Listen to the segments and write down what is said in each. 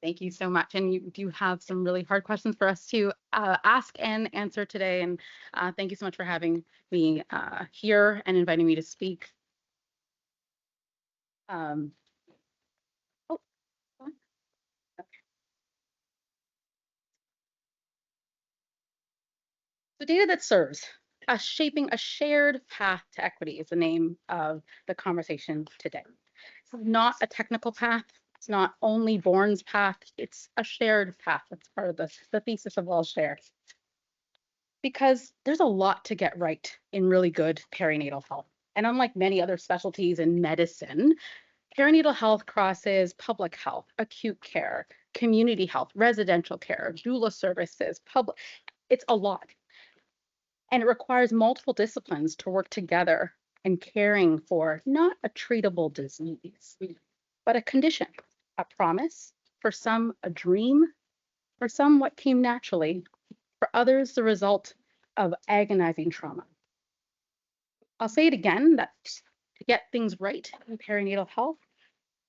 Thank you so much. And you do have some really hard questions for us to ask and answer today. And thank you so much for having me here and inviting me to speak. Um, oh, okay. So data that serves shaping a shared path to equity is the name of the conversation today. It's not a technical path. It's not only Born's path. It's a shared path. That's part of the thesis of Well Share. Because there's a lot to get right in really good perinatal health. And unlike many other specialties in medicine, perinatal health crosses public health, acute care, community health, residential care, doula services, public. It's a lot. And it requires multiple disciplines to work together in caring for not a treatable disease, but a condition, a promise, for some, a dream, for some, what came naturally, for others, the result of agonizing trauma. I'll say it again, that to get things right in perinatal health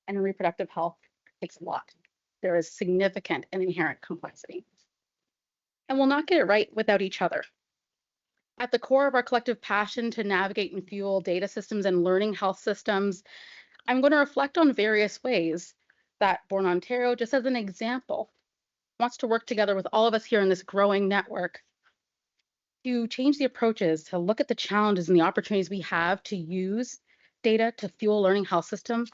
and in reproductive health takes a lot. There is significant and inherent complexity. And we'll not get it right without each other. At the core of our collective passion to navigate and fuel data systems and learning health systems, I'm going to reflect on various ways that BORNConnect, just as an example, wants to work together with all of us here in this growing network to change the approaches, to look at the challenges and the opportunities we have to use data to fuel learning health systems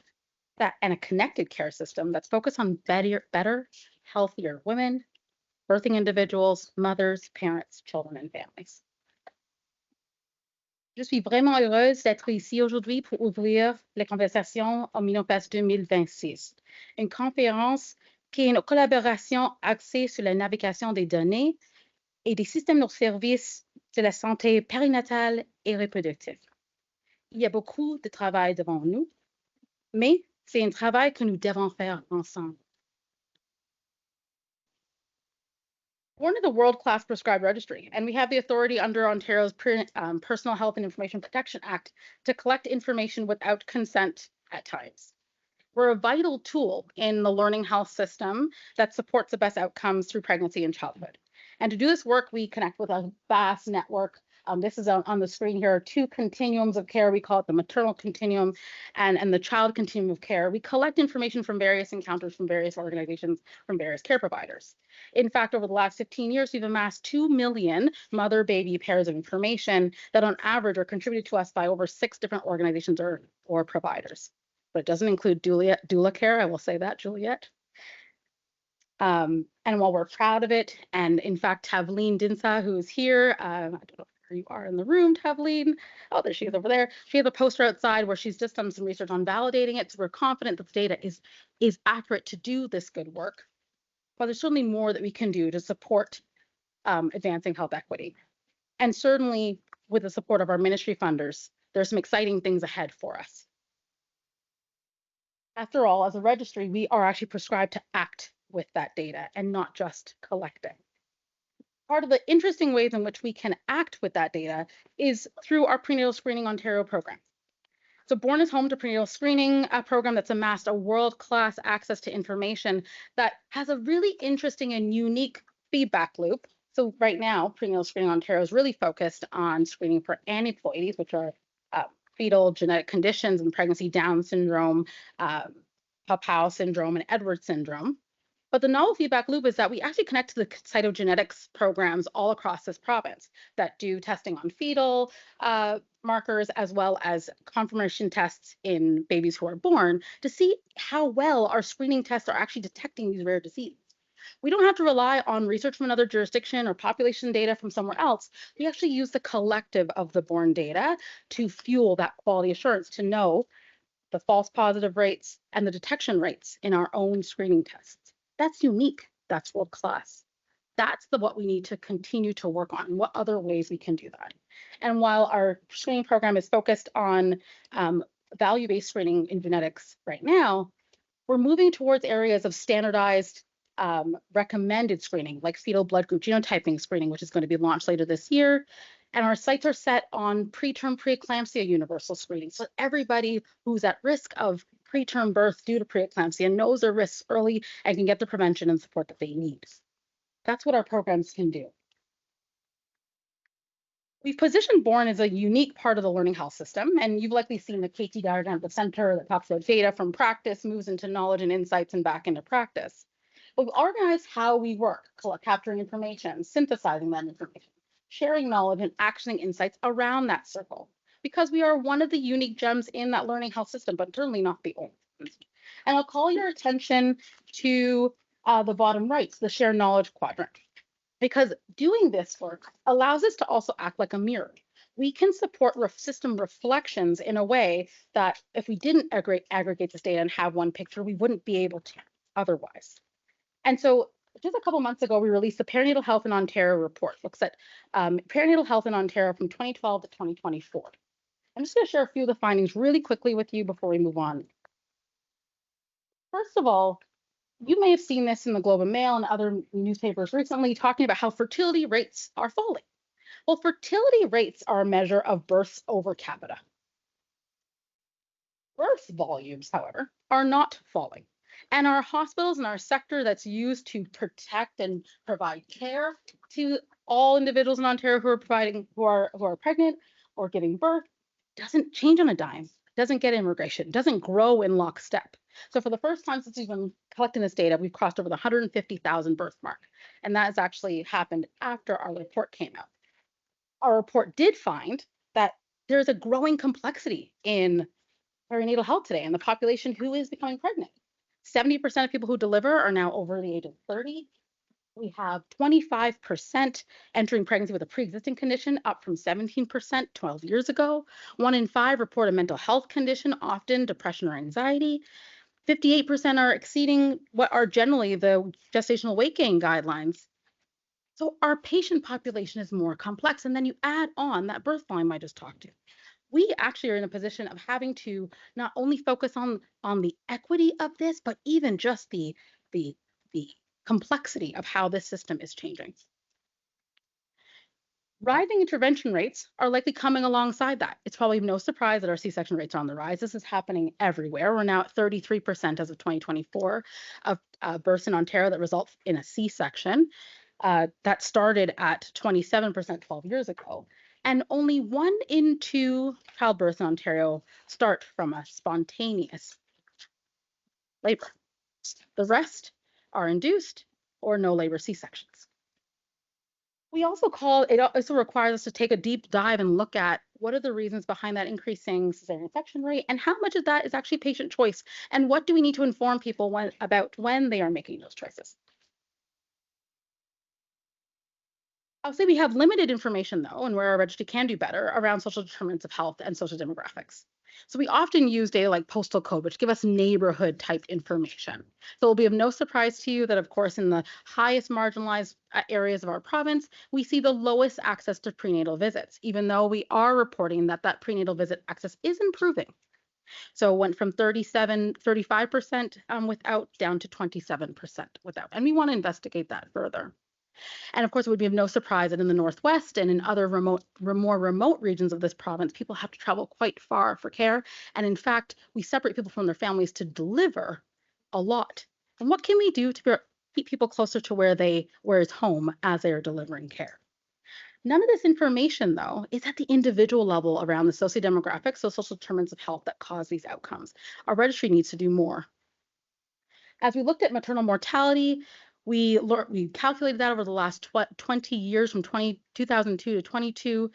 and a connected care system that's focused on better, healthier women, birthing individuals, mothers, parents, children, and families. Je suis vraiment heureuse d'être ici aujourd'hui pour ouvrir les conversations au MinoFest 2026, une conférence qui est une collaboration axée sur la navigation des données et des systèmes de services de la santé périnatale et reproductive. Il y a beaucoup de travail devant nous, mais c'est un travail que nous devons faire ensemble. Born is a world-class prescribed registry, and we have the authority under Ontario's Personal Health and Information Protection Act to collect information without consent at times. We're a vital tool in the learning health system that supports the best outcomes through pregnancy and childhood. And to do this work, we connect with a vast network. This is on the screen here, 2 continuums of care. We call it the maternal continuum and the child continuum of care. We collect information from various encounters from various organizations, from various care providers. In fact, over the last 15 years, we've amassed 2 million mother-baby pairs of information that on average are contributed to us by over 6 different organizations or providers. But it doesn't include doula care, I will say that, Juliet. And while we're proud of it, and in fact, Tavleen Dinsa, who is here, I don't know where you are in the room, Tavleen. Oh, there she is over there. She has a poster outside where she's just done some research on validating it. So we're confident that the data is accurate to do this good work. But there's certainly more that we can do to support advancing health equity. And certainly with the support of our ministry funders, there's some exciting things ahead for us. After all, as a registry, we are actually prescribed to act with that data and not just collect it. Part of the interesting ways in which we can act with that data is through our Prenatal Screening Ontario program. So Born is home to prenatal screening, a program that's amassed a world-class access to information that has a really interesting and unique feedback loop. So right now, Prenatal Screening Ontario is really focused on screening for aneuploidies, which are fetal genetic conditions in pregnancy, Down syndrome, Papau syndrome, and Edwards syndrome. But the novel feedback loop is that we actually connect to the cytogenetics programs all across this province that do testing on fetal markers as well as confirmation tests in babies who are born to see how well our screening tests are actually detecting these rare diseases. We don't have to rely on research from another jurisdiction or population data from somewhere else. We actually use the collective of the born data to fuel that quality assurance, to know the false positive rates and the detection rates in our own screening tests. That's unique. That's world-class. That's what we need to continue to work on. What other ways we can do that? And while our screening program is focused on value-based screening in genetics right now, we're moving towards areas of standardized recommended screening, like fetal blood group genotyping screening, which is going to be launched later this year. And our sights are set on preterm preeclampsia universal screening. So everybody who's at risk of preterm birth due to preeclampsia knows their risks early and can get the prevention and support that they need. That's what our programs can do. We've positioned BORN as a unique part of the learning health system, and you've likely seen the KT diagram at the center that talks about data from practice, moves into knowledge and insights, and back into practice. We've organized how we work, capturing information, synthesizing that information, sharing knowledge, and actioning insights around that circle, because we are one of the unique gems in that learning health system, but certainly not the only one. And I'll call your attention to the bottom right, the shared knowledge quadrant, because doing this work allows us to also act like a mirror. We can support system reflections in a way that if we didn't aggregate this data and have one picture, we wouldn't be able to otherwise. And so just a couple months ago, we released the Perinatal Health in Ontario report. Looks at perinatal health in Ontario from 2012 to 2024. I'm just going to share a few of the findings really quickly with you before we move on. First of all, you may have seen this in the Globe and Mail and other newspapers recently talking about how fertility rates are falling. Well, fertility rates are a measure of births over capita. Birth volumes, however, are not falling. And our hospitals and our sector that's used to protect and provide care to all individuals in Ontario who are pregnant or giving birth doesn't change on a dime, doesn't get immigration, doesn't grow in lockstep. So for the first time since we've been collecting this data, we've crossed over the 150,000 birth mark. And that has actually happened after our report came out. Our report did find that there's a growing complexity in perinatal health today and the population who is becoming pregnant. 70% of people who deliver are now over the age of 30. We have 25% entering pregnancy with a pre-existing condition, up from 17% 12 years ago. 1 in 5 report a mental health condition, often depression or anxiety. 58% are exceeding what are generally the gestational weight gain guidelines. So our patient population is more complex. And then you add on that birth volume I just talked to. We actually are in a position of having to not only focus on the equity of this, but even just the complexity of how this system is changing. Rising intervention rates are likely coming alongside that. It's probably no surprise that our C-section rates are on the rise. This is happening everywhere. We're now at 33% as of 2024 of births in Ontario that result in a C-section. That started at 27% 12 years ago. And only 1 in 2 childbirths in Ontario start from a spontaneous labor. The rest are induced or no labor C-sections. It also requires us to take a deep dive and look at what are the reasons behind that increasing cesarean section rate and how much of that is actually patient choice and what do we need to inform people about when they are making those choices. I'll say we have limited information though, and where our registry can do better around social determinants of health and social demographics. So we often use data like postal code, which give us neighborhood type information. So it'll be of no surprise to you that, of course, in the highest marginalized areas of our province, we see the lowest access to prenatal visits, even though we are reporting that that prenatal visit access is improving. So it went from 35% without down to 27% without. And we want to investigate that further. And of course, it would be of no surprise that in the Northwest and in other more remote regions of this province, people have to travel quite far for care. And in fact, we separate people from their families to deliver a lot. And what can we do to keep people closer to where it's home as they are delivering care? None of this information, though, is at the individual level around the sociodemographics, so social determinants of health that cause these outcomes. Our registry needs to do more. As we looked at maternal mortality, we calculated that over the last 20 years from 2002 to 22.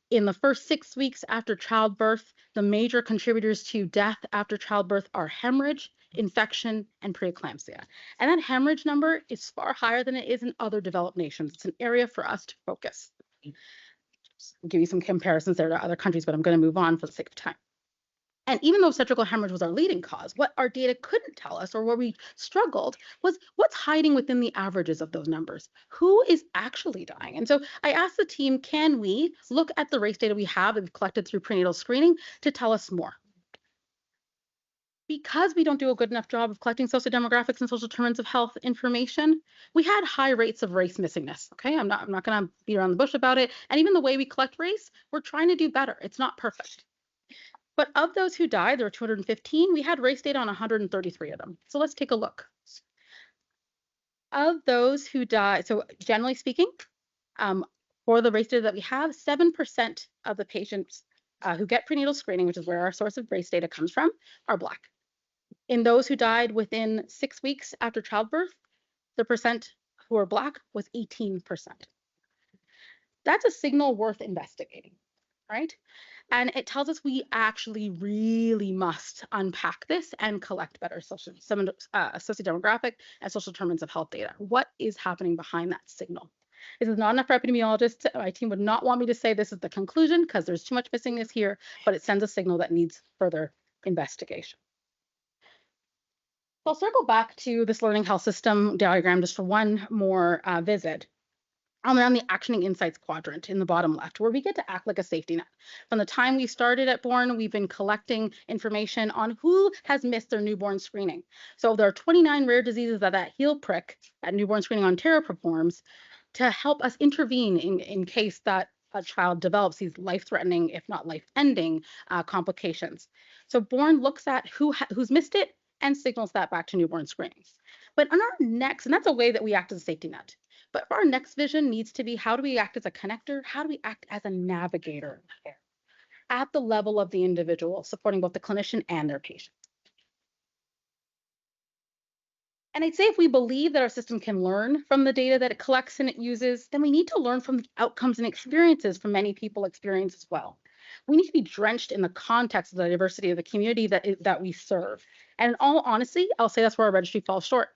In the first 6 weeks after childbirth, the major contributors to death after childbirth are hemorrhage, infection, and preeclampsia. And that hemorrhage number is far higher than it is in other developed nations. It's an area for us to focus. I'll give you some comparisons there to other countries, but I'm going to move on for the sake of time. And even though obstetrical hemorrhage was our leading cause, what our data couldn't tell us or where we struggled was what's hiding within the averages of those numbers. Who is actually dying? And so I asked the team, can we look at the race data we have that we've collected through prenatal screening to tell us more? Because we don't do a good enough job of collecting sociodemographics and social determinants of health information, we had high rates of race missingness. Okay, I'm not going to beat around the bush about it. And even the way we collect race, we're trying to do better. It's not perfect. But of those who died, there were 215. We had race data on 133 of them. So let's take a look. Of those who died, so generally speaking, um, for the race data that we have, 7% of the patients who get prenatal screening, which is where our source of race data comes from, are Black. In those who died within 6 weeks after childbirth, the percent who are Black was 18%. That's a signal worth investigating, right? And it tells us we actually really must unpack this and collect better sociodemographic and social determinants of health data. What is happening behind that signal? This is not enough for epidemiologists. My team would not want me to say this is the conclusion because there's too much missingness here, but it sends a signal that needs further investigation. So I'll circle back to this learning health system diagram just for one more visit. I'm on the actioning insights quadrant in the bottom left, where we get to act like a safety net. From the time we started at Born, we've been collecting information on who has missed their newborn screening. So there are 29 rare diseases that heel prick at Newborn Screening Ontario performs to help us intervene in case that a child develops these life-threatening, if not life-ending, complications. So Born looks at who's missed it and signals that back to newborn screenings. But on our next, and that's a way that we act as a safety net. But our next vision needs to be, how do we act as a connector? How do we act as a navigator of care at the level of the individual, supporting both the clinician and their patient? And I'd say if we believe that our system can learn from the data that it collects and it uses, then we need to learn from the outcomes and experiences from many people experience as well. We need to be drenched in the context of the diversity of the community that we serve. And in all honesty, I'll say that's where our registry falls short.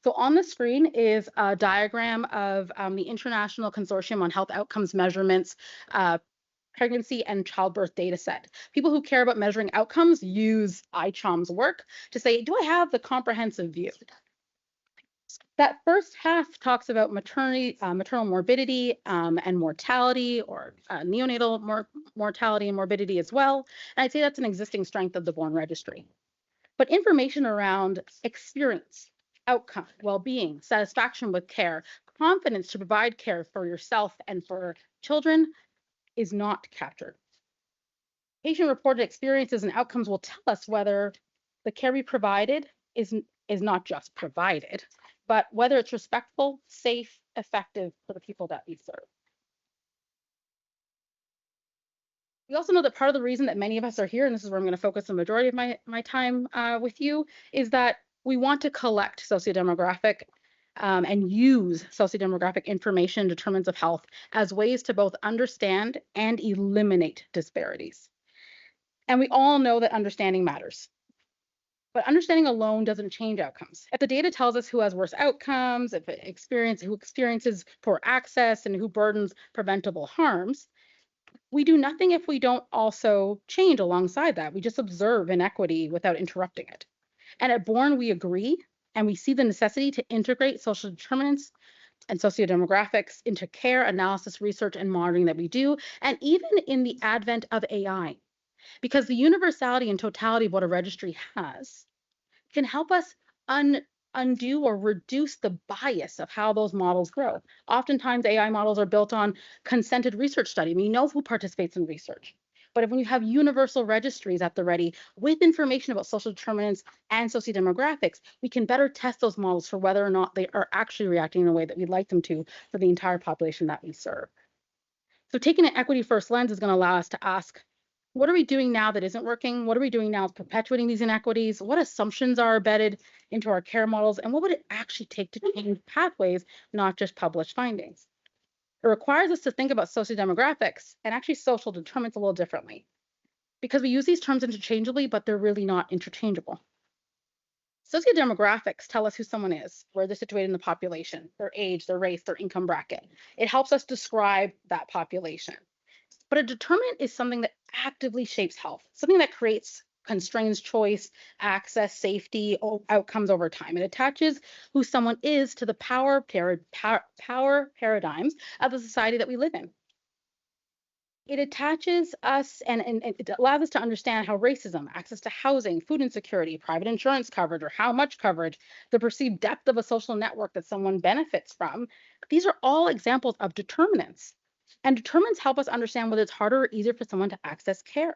So on the screen is a diagram of the International Consortium on Health Outcomes Measurements pregnancy and childbirth data set. People who care about measuring outcomes use ICHOM's work to say, do I have the comprehensive view? That first half talks about maternal morbidity and mortality, or neonatal mortality and morbidity as well. And I'd say that's an existing strength of the Born Registry. But information around experience, outcome, well-being, satisfaction with care, confidence to provide care for yourself and for children is not captured. Patient-reported experiences and outcomes will tell us whether the care we provided is not just provided, but whether it's respectful, safe, effective for the people that we serve. We also know that part of the reason that many of us are here, and this is where I'm going to focus the majority of my time with you, is that we want to collect sociodemographic and use sociodemographic information, determinants of health, as ways to both understand and eliminate disparities. And we all know that understanding matters. But understanding alone doesn't change outcomes. If the data tells us who has worse outcomes, who experiences poor access, and who burdens preventable harms, we do nothing if we don't also change alongside that. We just observe inequity without interrupting it. And at Born, we agree, and we see the necessity to integrate social determinants and sociodemographics into care, analysis, research, and monitoring that we do, and even in the advent of AI. Because the universality and totality of what a registry has can help us undo or reduce the bias of how those models grow. Oftentimes, AI models are built on consented research study. We know who participates in research. But if when you have universal registries at the ready with information about social determinants and sociodemographics, we can better test those models for whether or not they are actually reacting in a way that we'd like them to for the entire population that we serve. So taking an equity first lens is going to allow us to ask, what are we doing now that isn't working? What are we doing now that's perpetuating these inequities? What assumptions are embedded into our care models? And what would it actually take to change pathways, not just published findings? It requires us to think about sociodemographics and actually social determinants a little differently, because we use these terms interchangeably, but they're really not interchangeable. Sociodemographics tell us who someone is, where they're situated in the population, their age, their race, their income bracket. It helps us describe that population. But a determinant is something that actively shapes health, something that constrains choice, access, safety, outcomes over time. It attaches who someone is to the power paradigms of the society that we live in. It attaches us and it allows us to understand how racism, access to housing, food insecurity, private insurance coverage, or how much coverage, the perceived depth of a social network that someone benefits from. These are all examples of determinants. And determinants help us understand whether it's harder or easier for someone to access care.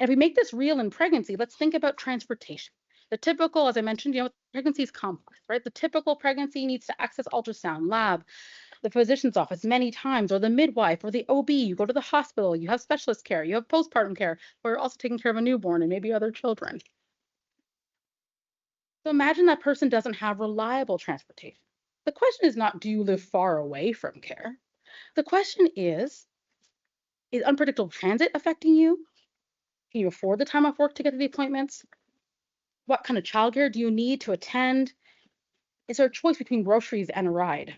if we make this real in pregnancy, let's think about transportation. The typical, as I mentioned, pregnancy is complex, right? The typical pregnancy needs to access ultrasound, lab, the physician's office many times, or the midwife or the OB. You go to the hospital, you have specialist care, you have postpartum care, where you're also taking care of a newborn and maybe other children. So imagine that person doesn't have reliable transportation. The question is not, do you live far away from care? The question is unpredictable transit affecting you? Can you afford the time off work to get to the appointments? What kind of childcare do you need to attend? Is there a choice between groceries and a ride?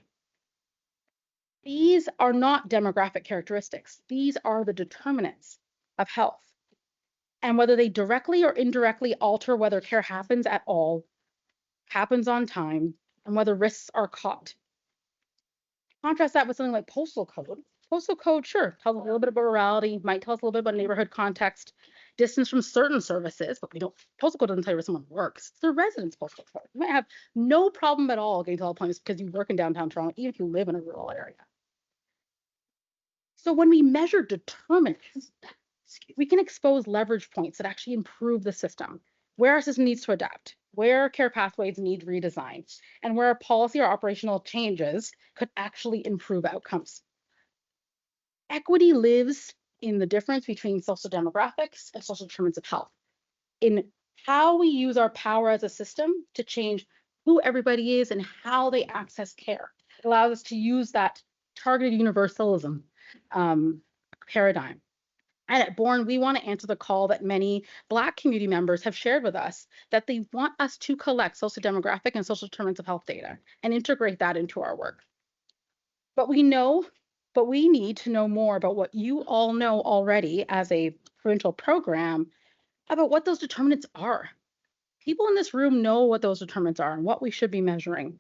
These are not demographic characteristics. These are the determinants of health. And whether they directly or indirectly alter whether care happens at all, happens on time, and whether risks are caught. Contrast that with something like postal code. Postal code, sure, tells us a little bit about rurality, might tell us a little bit about neighborhood context, distance from certain services, but postal code doesn't tell you where someone works. It's their residence postal code. You might have no problem at all getting to all appointments because you work in downtown Toronto, even if you live in a rural area. So when we measure determinants, we can expose leverage points that actually improve the system, where our system needs to adapt, where care pathways need redesign, and where our policy or operational changes could actually improve outcomes. Equity lives in the difference between social demographics and social determinants of health, in how we use our power as a system to change who everybody is and how they access care. It allows us to use that targeted universalism paradigm. And at Born, we want to answer the call that many Black community members have shared with us, that they want us to collect social demographic and social determinants of health data and integrate that into our work. But we need to know more about what you all know already as a provincial program about what those determinants are. People in this room know what those determinants are and what we should be measuring.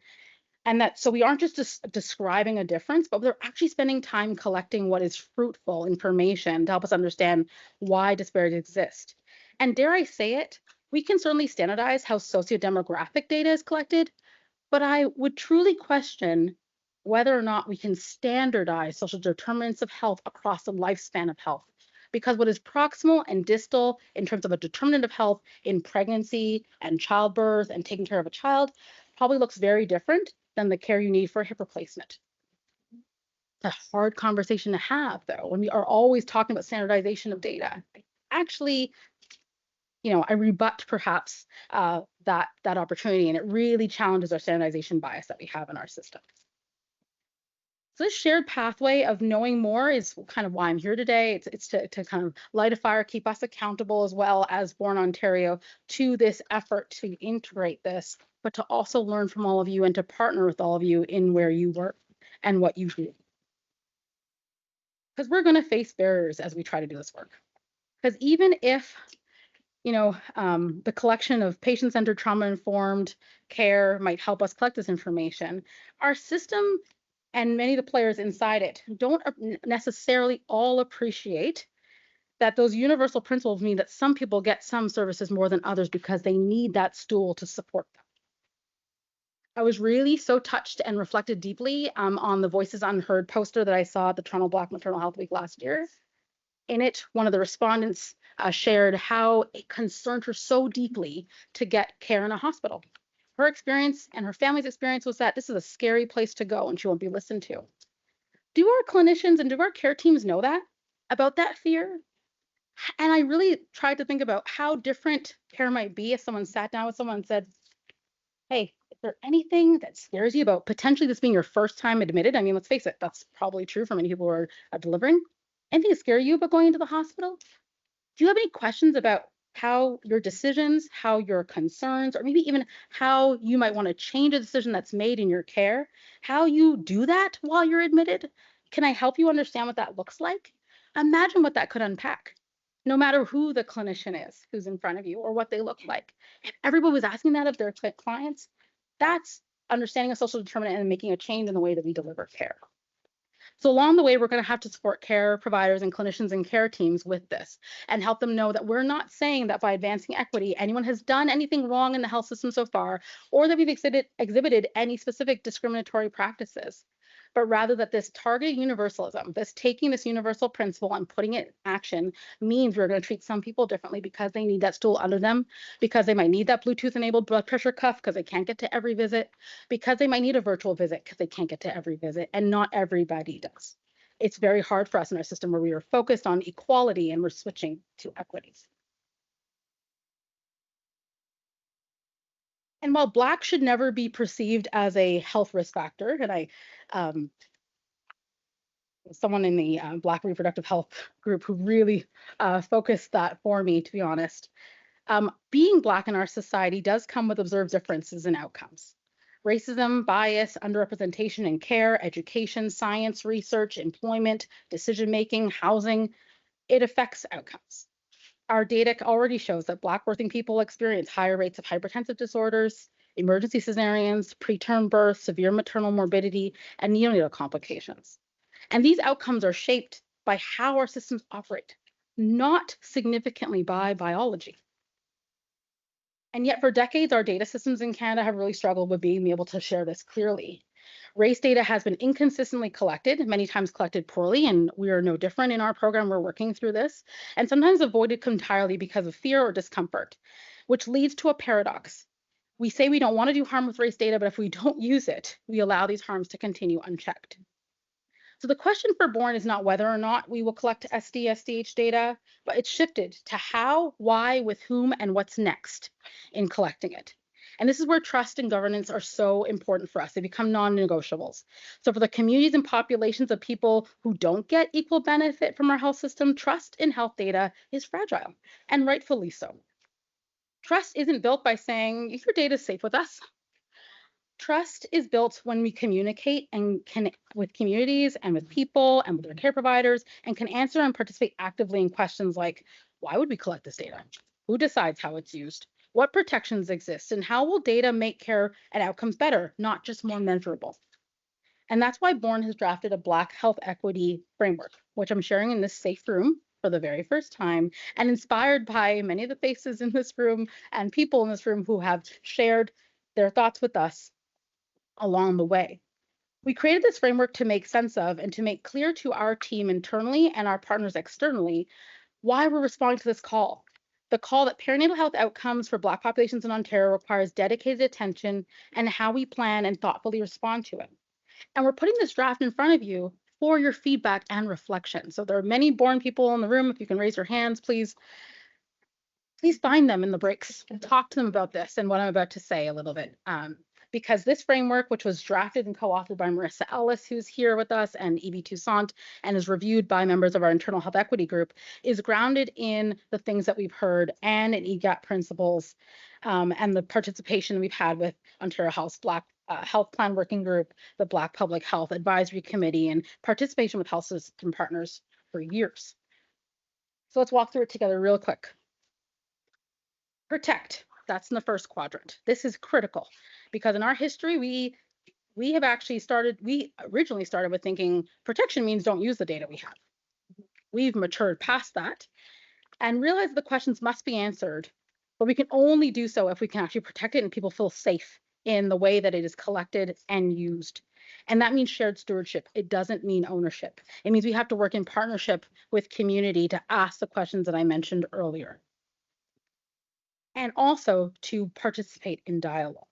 And that so we aren't just describing a difference, but we're actually spending time collecting what is fruitful information to help us understand why disparities exist. And dare I say it, we can certainly standardize how sociodemographic data is collected, but I would truly question whether or not we can standardize social determinants of health across the lifespan of health. Because what is proximal and distal in terms of a determinant of health in pregnancy and childbirth and taking care of a child probably looks very different than the care you need for a hip replacement. It's a hard conversation to have, though, when we are always talking about standardization of data. Actually, I rebut perhaps that opportunity, and it really challenges our standardization bias that we have in our system. So this shared pathway of knowing more is kind of why I'm here today. It's to kind of light a fire, keep us accountable as well as Born Ontario to this effort to integrate this, but to also learn from all of you and to partner with all of you in where you work and what you do. Because we're going to face barriers as we try to do this work. Because even if the collection of patient-centered trauma-informed care might help us collect this information, our system and many of the players inside it don't necessarily all appreciate that those universal principles mean that some people get some services more than others because they need that stool to support them. I was really so touched and reflected deeply on the Voices Unheard poster that I saw at the Toronto Black Maternal Health Week last year. In it, one of the respondents shared how it concerned her so deeply to get care in a hospital. Her experience and her family's experience was that this is a scary place to go and she won't be listened to. Do our clinicians and do our care teams know that about that fear? And I really tried to think about how different care might be if someone sat down with someone and said, hey, is there anything that scares you about potentially this being your first time admitted? I mean, let's face it, that's probably true for many people who are delivering. Anything that scare you about going into the hospital? Do you have any questions about how your decisions, how your concerns, or maybe even how you might want to change a decision that's made in your care, how you do that while you're admitted? Can I help you understand what that looks like? Imagine what that could unpack, no matter who the clinician is who's in front of you or what they look like. If everybody was asking that of their clients, that's understanding a social determinant and making a change in the way that we deliver care. So along the way, we're going to have to support care providers and clinicians and care teams with this and help them know that we're not saying that by advancing equity, anyone has done anything wrong in the health system so far, or that we've exhibited any specific discriminatory practices. but rather that this targeted universalism, this taking this universal principle and putting it in action means we're going to treat some people differently because they need that stool under them, because they might need that Bluetooth-enabled blood pressure cuff because they can't get to every visit, because they might need a virtual visit because they can't get to every visit, and not everybody does. It's very hard for us in our system where we are focused on equality and we're switching to equities. And while Black should never be perceived as a health risk factor, and someone in the Black reproductive health group who really focused that for me, to be honest, being Black in our society does come with observed differences in outcomes. Racism, bias, underrepresentation in care, education, science, research, employment, decision-making, housing, it affects outcomes. Our data already shows that Black birthing people experience higher rates of hypertensive disorders, emergency cesareans, preterm birth, severe maternal morbidity, and neonatal complications. And these outcomes are shaped by how our systems operate, not significantly by biology. And yet for decades, our data systems in Canada have really struggled with being able to share this clearly. Race data has been inconsistently collected, many times collected poorly, and we are no different in our program. We're working through this, and sometimes avoided entirely because of fear or discomfort, which leads to a paradox. We say we don't want to do harm with race data, but if we don't use it, we allow these harms to continue unchecked. So the question for BORN is not whether or not we will collect SD-SDH data, but it's shifted to how, why, with whom, and what's next in collecting it. And this is where trust and governance are so important for us. They become non-negotiables. So for the communities and populations of people who don't get equal benefit from our health system, trust in health data is fragile, and rightfully so. Trust isn't built by saying, if your data is safe with us. Trust is built when we communicate and can with communities and with people and with their care providers and can answer and participate actively in questions like, why would we collect this data? Who decides how it's used? What protections exist? And how will data make care and outcomes better, not just more measurable? And that's why BORN has drafted a Black health equity framework, which I'm sharing in this safe room for the very first time, and inspired by many of the faces in this room and people in this room who have shared their thoughts with us along the way. We created this framework to make sense of and to make clear to our team internally and our partners externally why we're responding to this call. The call that perinatal health outcomes for Black populations in Ontario requires dedicated attention and how we plan and thoughtfully respond to it. And we're putting this draft in front of you for your feedback and reflection. So there are many BORN people in the room. If you can raise your hands, please find them in the breaks and talk to them about this and what I'm about to say a little bit. Because this framework, which was drafted and co-authored by Marissa Ellis, who's here with us, and Evie Toussaint, and is reviewed by members of our internal health equity group, is grounded in the things that we've heard and in EGAP principles, and the participation we've had with Ontario Health's Black Health Plan Working Group, the Black Public Health Advisory Committee, and participation with health system partners for years. So let's walk through it together real quick. Protect. That's in the first quadrant. This is critical because in our history, we have actually started, we originally started with thinking protection means don't use the data we have. We've matured past that and realized the questions must be answered, but we can only do so if we can actually protect it and people feel safe in the way that it is collected and used. And that means shared stewardship. It doesn't mean ownership. It means we have to work in partnership with community to ask the questions that I mentioned earlier, and also to participate in dialogue.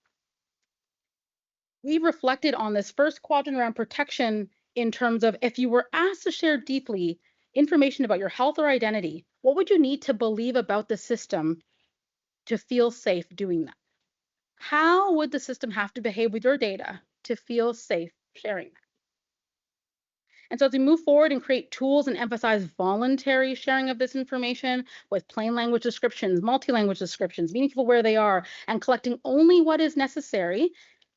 We reflected on this first quadrant around protection in terms of if you were asked to share deeply information about your health or identity, what would you need to believe about the system to feel safe doing that? How would the system have to behave with your data to feel safe sharing that? And so as we move forward and create tools and emphasize voluntary sharing of this information with plain language descriptions, multi-language descriptions, meeting people where they are, and collecting only what is necessary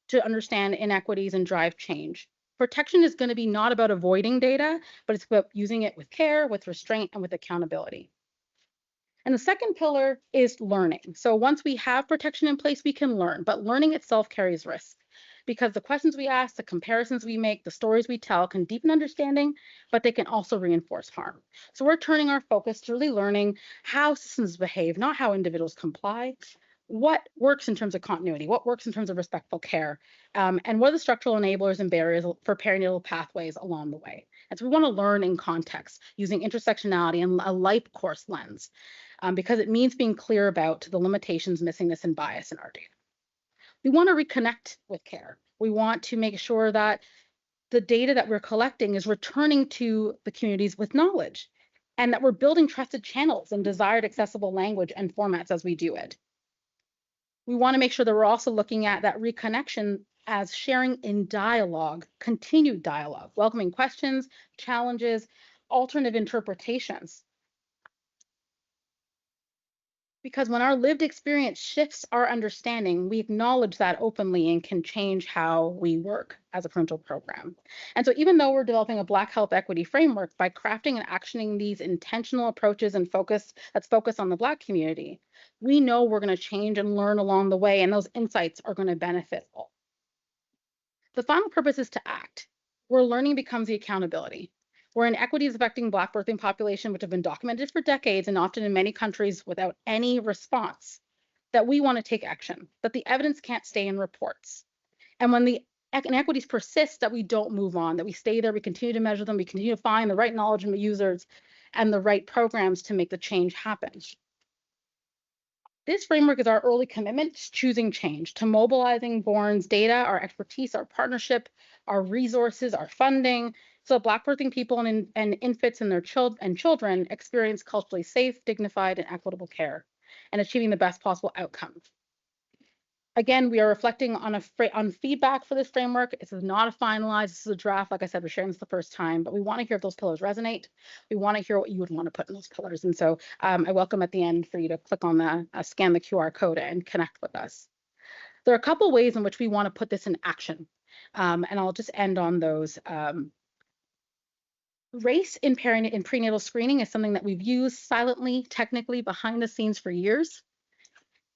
to understand inequities and drive change. Protection is going to be not about avoiding data, but it's about using it with care, with restraint, and with accountability. And the second pillar is learning. So once we have protection in place, we can learn, but learning itself carries risk because the questions we ask, the comparisons we make, the stories we tell can deepen understanding, but they can also reinforce harm. So we're turning our focus to really learning how systems behave, not how individuals comply, what works in terms of continuity, what works in terms of respectful care, and what are the structural enablers and barriers for perinatal pathways along the way. And so we want to learn in context using intersectionality and a life course lens, because it means being clear about the limitations, missingness, and bias in our data. We want to reconnect with care. We want to make sure that the data that we're collecting is returning to the communities with knowledge, and that we're building trusted channels and desired accessible language and formats as we do it. We want to make sure that we're also looking at that reconnection as sharing in dialogue, continued dialogue, welcoming questions, challenges, alternative interpretations. Because when our lived experience shifts our understanding, we acknowledge that openly and can change how we work as a parental program. And so even though we're developing a Black health equity framework, by crafting and actioning these intentional approaches and that's focused on the Black community, we know we're going to change and learn along the way, and those insights are going to benefit all. The final purpose is to act, where learning becomes the accountability, where inequities affecting Black birthing population, which have been documented for decades and often in many countries without any response, that we want to take action, that the evidence can't stay in reports. And when the inequities persist, that we don't move on, that we stay there, we continue to measure them, we continue to find the right knowledge and the users and the right programs to make the change happen. This framework is our early commitment to choosing change, to mobilizing Born's data, our expertise, our partnership, our resources, our funding, so Black birthing people and infants and their children experience culturally safe, dignified, and equitable care, and achieving the best possible outcomes. Again, we are reflecting on feedback for this framework. This is not a finalized, this is a draft. Like I said, we're sharing this the first time, but we want to hear if those pillars resonate. We want to hear what you would want to put in those pillars. And so I welcome at the end for you to click on scan the QR code and connect with us. There are a couple ways in which we want to put this in action. And I'll just end on those. Race in prenatal screening is something that we've used silently, technically, behind the scenes for years.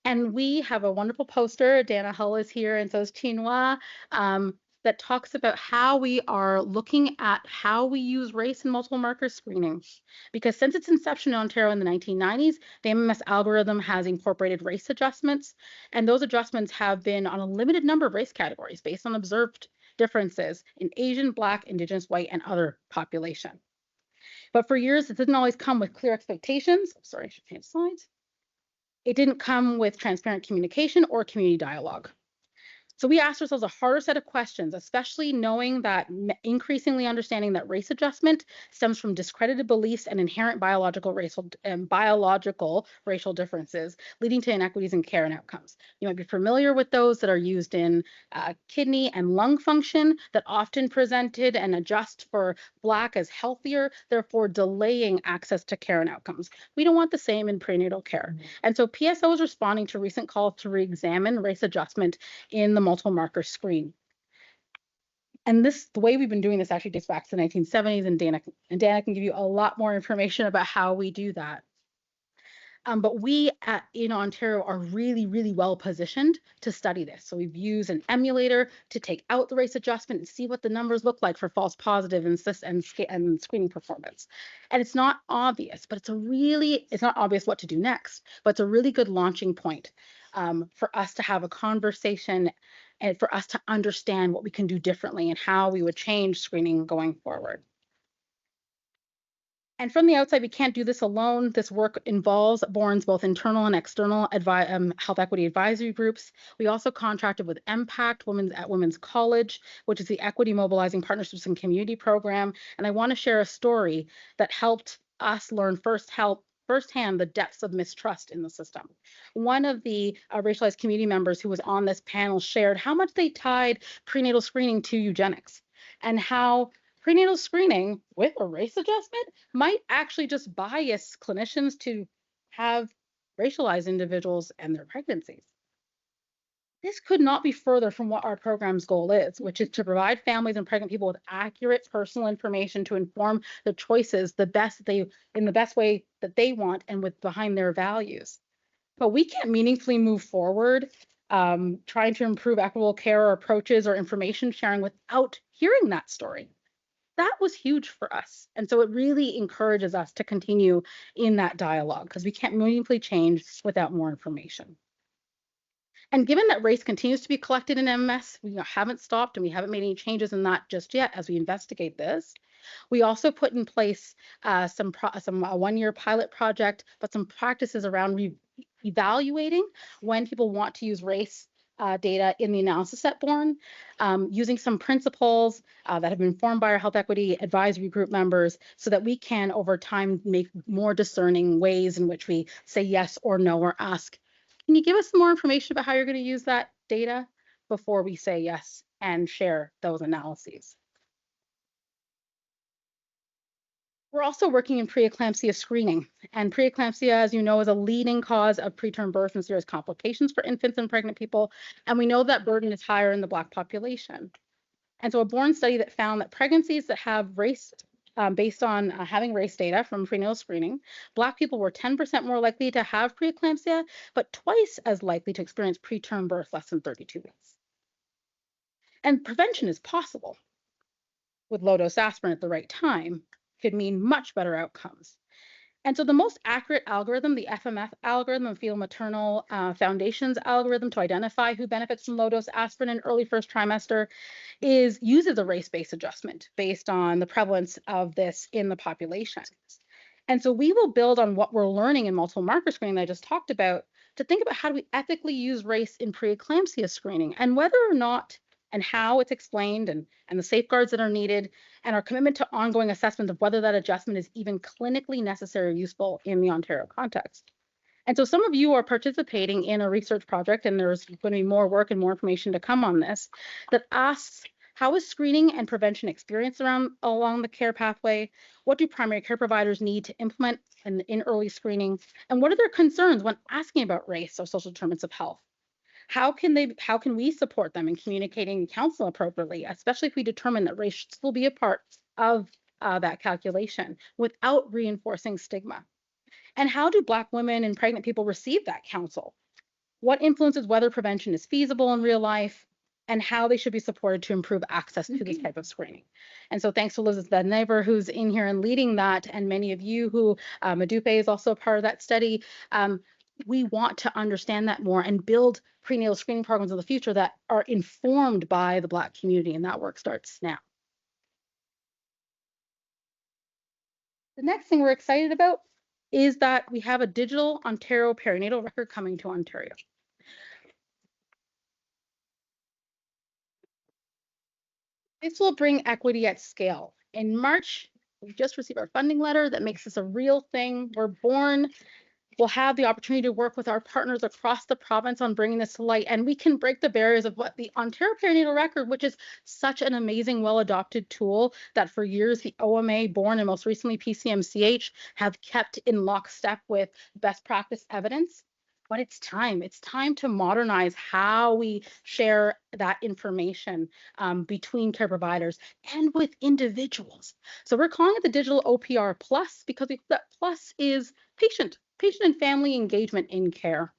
And we have a wonderful poster, Dana Hull is here, and so is Chinua, that talks about how we are looking at how we use race in multiple marker screening. Because since its inception in Ontario in the 1990s, the MMS algorithm has incorporated race adjustments, and those adjustments have been on a limited number of race categories based on observed differences in Asian, Black, Indigenous, White, and other population. But for years, it didn't always come with clear expectations. Sorry, I should change slides. It didn't come with transparent communication or community dialogue. So we asked ourselves a harder set of questions, especially knowing that increasingly understanding that race adjustment stems from discredited beliefs and inherent biological racial differences, leading to inequities in care and outcomes. You might be familiar with those that are used in kidney and lung function that often presented and adjust for Black as healthier, therefore delaying access to care and outcomes. We don't want the same in prenatal care. And so PSO is responding to recent calls to re-examine race adjustment in the multiple marker screen. And the way we've been doing this actually dates back to the 1970s, and Dana can give you a lot more information about how we do that. But we in Ontario are really, really well positioned to study this. So we've used an emulator to take out the race adjustment and see what the numbers look like for false positive and screening performance. And it's not obvious, but it's not obvious what to do next, but it's a really good launching point for us to have a conversation and for us to understand what we can do differently and how we would change screening going forward. And from the outside, we can't do this alone. This work involves Born's both internal and external health equity advisory groups. We also contracted with Impact at Women's College, which is the Equity Mobilizing Partnerships and Community Program. And I want to share a story that helped us learn firsthand the depths of mistrust in the system. One of the racialized community members who was on this panel shared how much they tied prenatal screening to eugenics and how prenatal screening with a race adjustment might actually just bias clinicians to have racialized individuals and their pregnancies. This could not be further from what our program's goal is, which is to provide families and pregnant people with accurate personal information to inform the choices in the best way that they want and behind their values. But we can't meaningfully move forward trying to improve equitable care or approaches or information sharing without hearing that story. That was huge for us. And so it really encourages us to continue in that dialogue because we can't meaningfully change without more information. And given that race continues to be collected in MMS, we haven't stopped and we haven't made any changes in that just yet as we investigate this. We also put in place some one-year pilot project, but some practices around evaluating when people want to use race data in the analysis at BORN, using some principles that have been formed by our health equity advisory group members so that we can, over time, make more discerning ways in which we say yes or no or ask, can you give us some more information about how you're going to use that data before we say yes and share those analyses? We're also working in preeclampsia screening. And preeclampsia, as you know, is a leading cause of preterm birth and serious complications for infants and pregnant people. And we know that burden is higher in the Black population. And so a BORN study that found that pregnancies that have race, based on having race data from prenatal screening, Black people were 10% more likely to have preeclampsia, but twice as likely to experience preterm birth less than 32 weeks. And prevention is possible with low-dose aspirin at the right time, could mean much better outcomes. And so the most accurate algorithm, the FMF algorithm, the Fetal Maternal Foundation's algorithm to identify who benefits from low-dose aspirin in early first trimester, uses a race-based adjustment based on the prevalence of this in the population. And so we will build on what we're learning in multiple marker screening that I just talked about to think about how do we ethically use race in preeclampsia screening and whether or not and how it's explained and the safeguards that are needed and our commitment to ongoing assessment of whether that adjustment is even clinically necessary or useful in the Ontario context. And so some of you are participating in a research project, and there's going to be more work and more information to come on this, that asks, how is screening and prevention experienced along the care pathway? What do primary care providers need to implement in early screening? And what are their concerns when asking about race or social determinants of health? How can we support them in communicating and counsel appropriately, especially if we determine that race should still be a part of that calculation without reinforcing stigma? And how do Black women and pregnant people receive that counsel? What influences whether prevention is feasible in real life and how they should be supported to improve access to this type of screening? And so thanks to Elizabeth Neighbor, who's in here and leading that, and many of you who, Madupe is also a part of that study, we want to understand that more and build prenatal screening programs in the future that are informed by the Black community, and that work starts now. The next thing we're excited about is that we have a Digital Ontario Perinatal Record coming to Ontario. This will bring equity at scale. In March, we just received our funding letter that makes this a real thing. We'll have the opportunity to work with our partners across the province on bringing this to light, and we can break the barriers of what the Ontario Perinatal Record, which is such an amazing, well-adopted tool that for years the OMA, BORN, and most recently PCMCH have kept in lockstep with best practice evidence. But it's time to modernize how we share that information between care providers and with individuals. So we're calling it the Digital OPR Plus because that plus is patient and family engagement in care.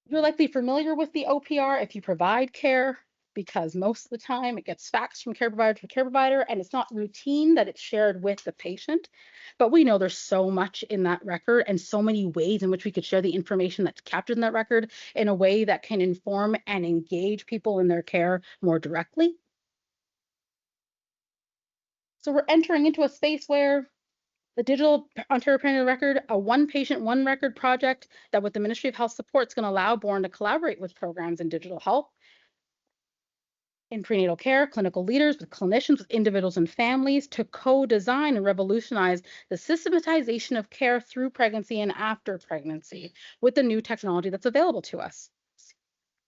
You're likely familiar with the OPR if you provide care, because most of the time it gets faxed from care provider to care provider, and it's not routine that it's shared with the patient. But we know there's so much in that record and so many ways in which we could share the information that's captured in that record in a way that can inform and engage people in their care more directly. So we're entering into a space where the Digital Ontario Perinatal Record, a one patient, one record project that with the Ministry of Health support is going to allow BORN to collaborate with programs in digital health, in prenatal care, clinical leaders, with clinicians, with individuals and families to co-design and revolutionize the systematization of care through pregnancy and after pregnancy with the new technology that's available to us.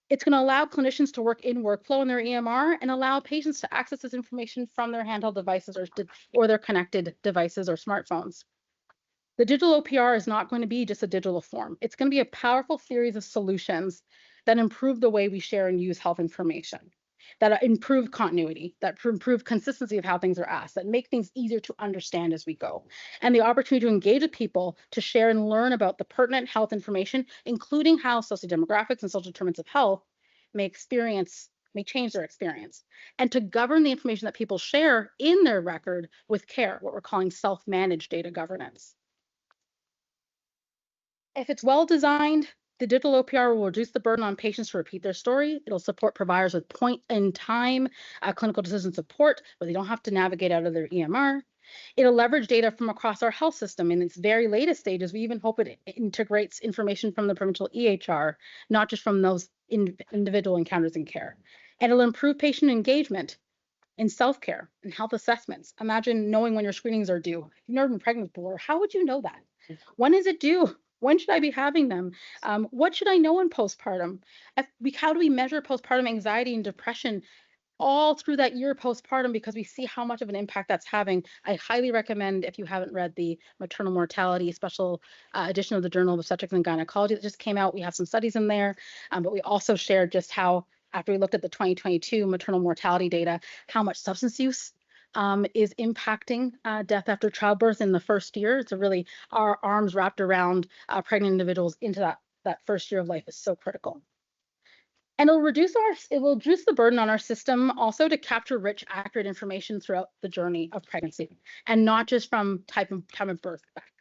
It's going to allow clinicians to work in workflow in their EMR and allow patients to access this information from their handheld devices or their connected devices or smartphones. The digital OPR is not going to be just a digital form. It's going to be a powerful series of solutions that improve the way we share and use health information, that improve continuity, that improve consistency of how things are asked, that make things easier to understand as we go, and the opportunity to engage with people to share and learn about the pertinent health information, including how sociodemographics and social determinants of health may change their experience, and to govern the information that people share in their record with care, what we're calling self-managed data governance. If it's well designed, The digital OPR will reduce the burden on patients to repeat their story. It'll support providers with point-in-time clinical decision support, where they don't have to navigate out of their EMR. It'll leverage data from across our health system. In its very latest stages, we even hope it integrates information from the provincial EHR, not just from those individual encounters in care. And it'll improve patient engagement in self-care and health assessments. Imagine knowing when your screenings are due. If you've never been pregnant before, how would you know that? When is it due? When should I be having them? What should I know in postpartum? How do we measure postpartum anxiety and depression all through that year postpartum, because we see how much of an impact that's having? I highly recommend, if you haven't read the maternal mortality special edition of the Journal of Obstetrics and Gynecology that just came out, we have some studies in there, but we also shared just how, after we looked at the 2022 maternal mortality data, how much substance use is impacting death after childbirth in the first year. It's really our arms wrapped around pregnant individuals into that first year of life is so critical. And it will reduce the burden on our system also to capture rich, accurate information throughout the journey of pregnancy, and not just from time of birth back.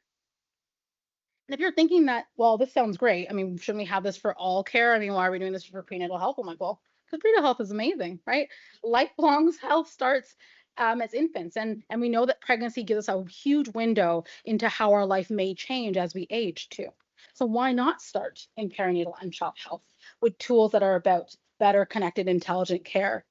And if you're thinking that, well, this sounds great, I mean, shouldn't we have this for all care? I mean, why are we doing this for prenatal health? I'm like, well, because prenatal health is amazing, right? Lifelong health starts as infants, and we know that pregnancy gives us a huge window into how our life may change as we age too. So why not start in perinatal and child health with tools that are about better connected, intelligent care?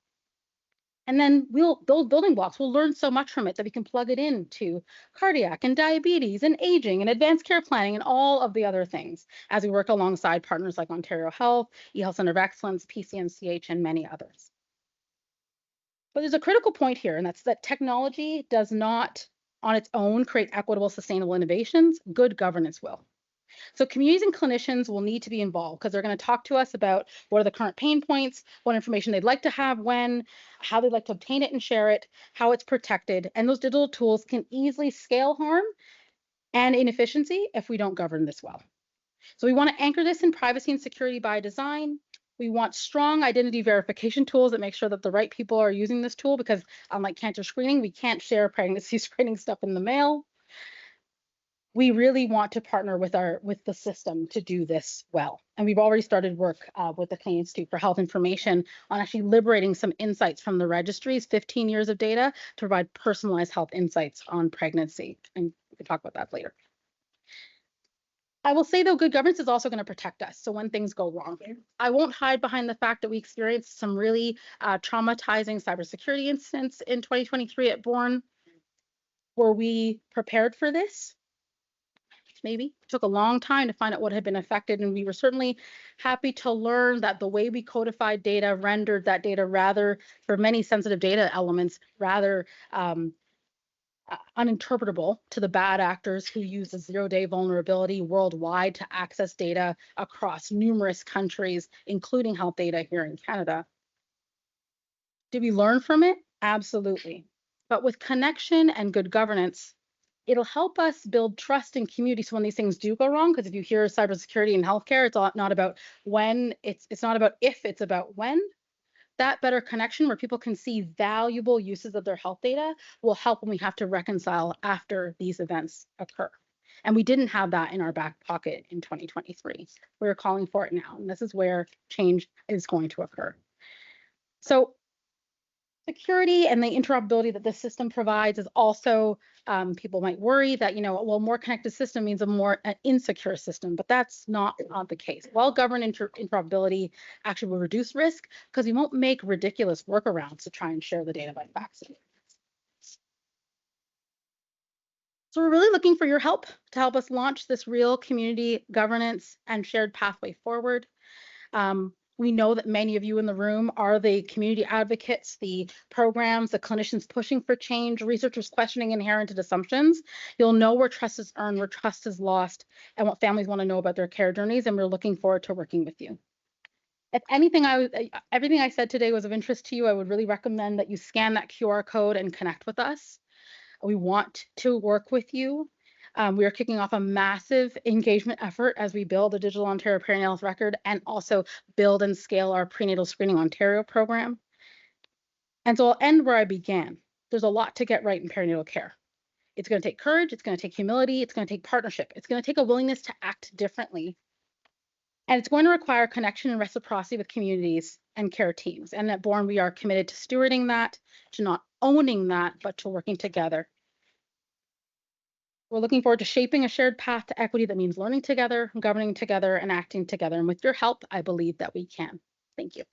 And then those building blocks, we'll learn so much from it that we can plug it into cardiac and diabetes and aging and advanced care planning and all of the other things as we work alongside partners like Ontario Health, eHealth Centre of Excellence, PCMCH, and many others. But there's a critical point here, and that's that technology does not on its own create equitable, sustainable innovations. Good governance will. So communities and clinicians will need to be involved, because they're going to talk to us about what are the current pain points, what information they'd like to have when, how they'd like to obtain it and share it, how it's protected. And those digital tools can easily scale harm and inefficiency if we don't govern this well. So we want to anchor this in privacy and security by design. We want strong identity verification tools that make sure that the right people are using this tool, because unlike cancer screening, we can't share pregnancy screening stuff in the mail. We really want to partner with the system to do this well. And we've already started work with the Canadian Institute for Health Information on actually liberating some insights from the registries, 15 years of data, to provide personalized health insights on pregnancy. And we can talk about that later. I will say, though, good governance is also going to protect us. So when things go wrong, I won't hide behind the fact that we experienced some really traumatizing cybersecurity incidents in 2023 at Born. Were we prepared for this? Maybe. It took a long time to find out what had been affected, and we were certainly happy to learn that the way we codified data rendered that data, rather, for many sensitive data elements, rather uninterpretable to the bad actors who use a zero-day vulnerability worldwide to access data across numerous countries, including health data here in Canada. Did we learn from it? Absolutely. But with connection and good governance, it'll help us build trust in community. So when these things do go wrong, because if you hear cybersecurity in healthcare, it's not about when, it's not about if, it's about when. That better connection, where people can see valuable uses of their health data, will help when we have to reconcile after these events occur. And we didn't have that in our back pocket in 2023. We're calling for it now, and this is where change is going to occur. So security and the interoperability that the system provides is also, people might worry that, well, more connected system means a more insecure system, but that's not the case. Well-governed interoperability actually will reduce risk, because we won't make ridiculous workarounds to try and share the data by fax. So we're really looking for your help to help us launch this real community governance and shared pathway forward. We know that many of you in the room are the community advocates, the programs, the clinicians pushing for change, researchers questioning inherited assumptions. You'll know where trust is earned, where trust is lost, and what families want to know about their care journeys, and we're looking forward to working with you. If anything, everything I said today was of interest to you, I would really recommend that you scan that QR code and connect with us. We want to work with you. We are kicking off a massive engagement effort as we build a Digital Ontario Perinatal Record, and also build and scale our Prenatal Screening Ontario program. And so I'll end where I began. There's a lot to get right in perinatal care. It's going to take courage, it's going to take humility, it's going to take partnership, it's going to take a willingness to act differently. And it's going to require connection and reciprocity with communities and care teams. And at BORN, we are committed to stewarding that, to not owning that, but to working together. We're looking forward to shaping a shared path to equity that means learning together, governing together, and acting together. And with your help, I believe that we can. Thank you.